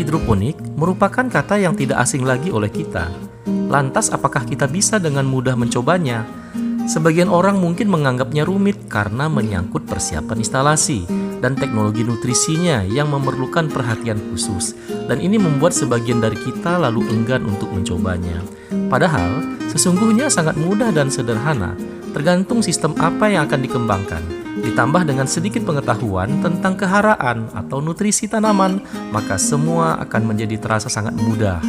hidroponik merupakan kata yang tidak asing lagi oleh kita. Lantas apakah kita bisa dengan mudah mencobanya? Sebagian orang mungkin menganggapnya rumit karena menyangkut persiapan instalasi dan teknologi nutrisinya yang memerlukan perhatian khusus. Dan ini membuat sebagian dari kita lalu enggan untuk mencobanya. Padahal, sesungguhnya sangat mudah dan sederhana, tergantung sistem apa yang akan dikembangkan. Ditambah dengan sedikit pengetahuan tentang keharaan atau nutrisi tanaman, maka semua akan menjadi terasa sangat mudah.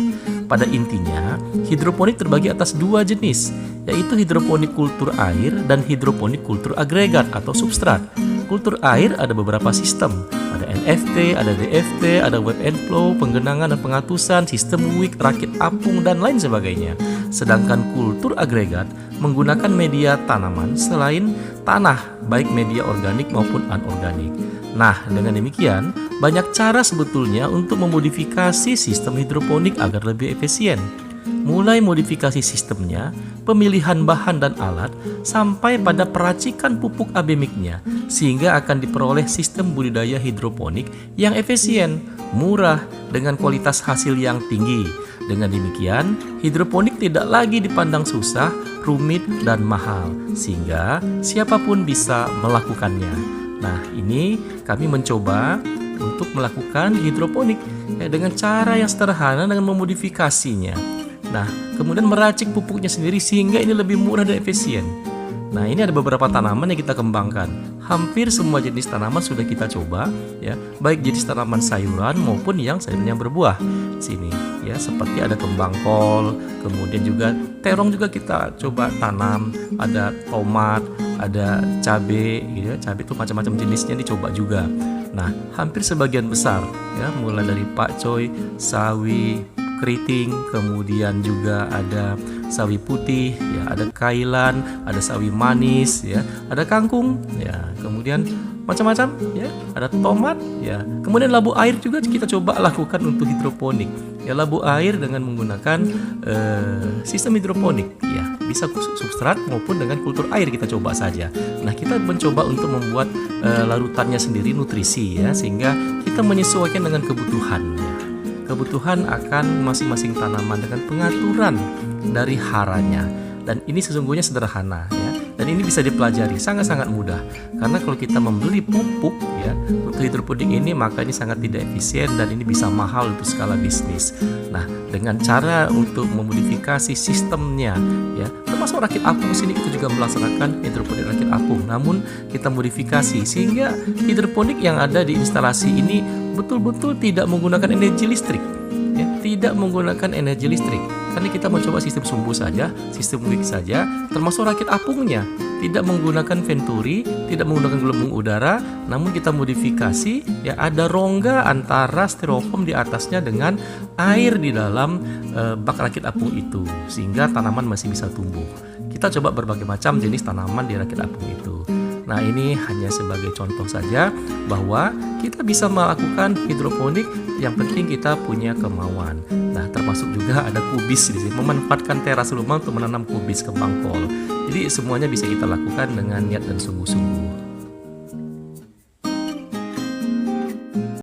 Pada intinya, hidroponik terbagi atas dua jenis, yaitu hidroponik kultur air dan hidroponik kultur agregat atau substrat. Kultur air ada beberapa sistem, ada NFT, ada DFT, ada web and flow, penggenangan dan pengatusan, sistem wick, rakit apung, dan lain sebagainya. Sedangkan kultur agregat menggunakan media tanaman selain tanah, baik media organik maupun anorganik. Nah, dengan demikian, banyak cara sebetulnya untuk memodifikasi sistem hidroponik agar lebih efisien. Mulai modifikasi sistemnya, pemilihan bahan dan alat, sampai pada peracikan pupuk abemiknya, sehingga akan diperoleh sistem budidaya hidroponik yang efisien, murah, dengan kualitas hasil yang tinggi. Dengan demikian, hidroponik tidak lagi dipandang susah, rumit, dan mahal, sehingga siapapun bisa melakukannya. Nah, ini kami mencoba untuk melakukan hidroponik dengan cara yang sederhana dengan memodifikasinya. Nah, kemudian meracik pupuknya sendiri sehingga ini lebih murah dan efisien. Nah, ini ada beberapa tanaman yang kita kembangkan. Hampir semua jenis tanaman sudah kita coba, ya, baik jenis tanaman sayuran maupun yang sayuran yang berbuah. Sini, ya, seperti ada kembang kol, kemudian juga terong juga kita coba tanam, ada tomat, ada cabai, gitu ya. Cabai itu macam-macam jenisnya dicoba juga. Nah, hampir sebagian besar, ya, mulai dari pakcoy, sawi, keriting, kemudian juga ada sawi putih, ya, ada kailan, ada sawi manis, ya, ada kangkung, ya, kemudian macam-macam, ya, ada tomat, ya, kemudian labu air juga kita coba lakukan untuk hidroponik, ya, labu air dengan menggunakan sistem hidroponik, ya, bisa substrat maupun dengan kultur air kita coba saja. Nah, kita mencoba untuk membuat larutannya sendiri nutrisi, ya, sehingga kita menyesuaikan dengan kebutuhan akan masing-masing tanaman dengan pengaturan dari haranya. Dan ini sesungguhnya sederhana, ya. Dan ini bisa dipelajari, sangat-sangat mudah. Karena kalau kita membeli pupuk, ya, untuk hidroponik ini, maka ini sangat tidak efisien dan ini bisa mahal untuk skala bisnis. Nah, dengan cara untuk memodifikasi sistemnya, ya, termasuk rakit apung sini kita juga melaksanakan hidroponik rakit apung. Namun kita modifikasi sehingga hidroponik yang ada di instalasi ini betul-betul tidak menggunakan energi listrik, ya, tidak menggunakan energi listrik. Karena kita mencoba sistem sumbu saja, sistem wick saja, termasuk rakit apungnya, tidak menggunakan venturi, tidak menggunakan gelembung udara, namun kita modifikasi, ya, ada rongga antara styrofoam di atasnya dengan air di dalam bak rakit apung itu, sehingga tanaman masih bisa tumbuh. Kita coba berbagai macam jenis tanaman di rakit apung itu. Nah, ini hanya sebagai contoh saja bahwa kita bisa melakukan hidroponik, yang penting kita punya kemauan. Nah, termasuk juga ada kubis di sini, memanfaatkan teras rumah untuk menanam kubis kembang kol. Jadi semuanya bisa kita lakukan dengan niat dan sungguh-sungguh.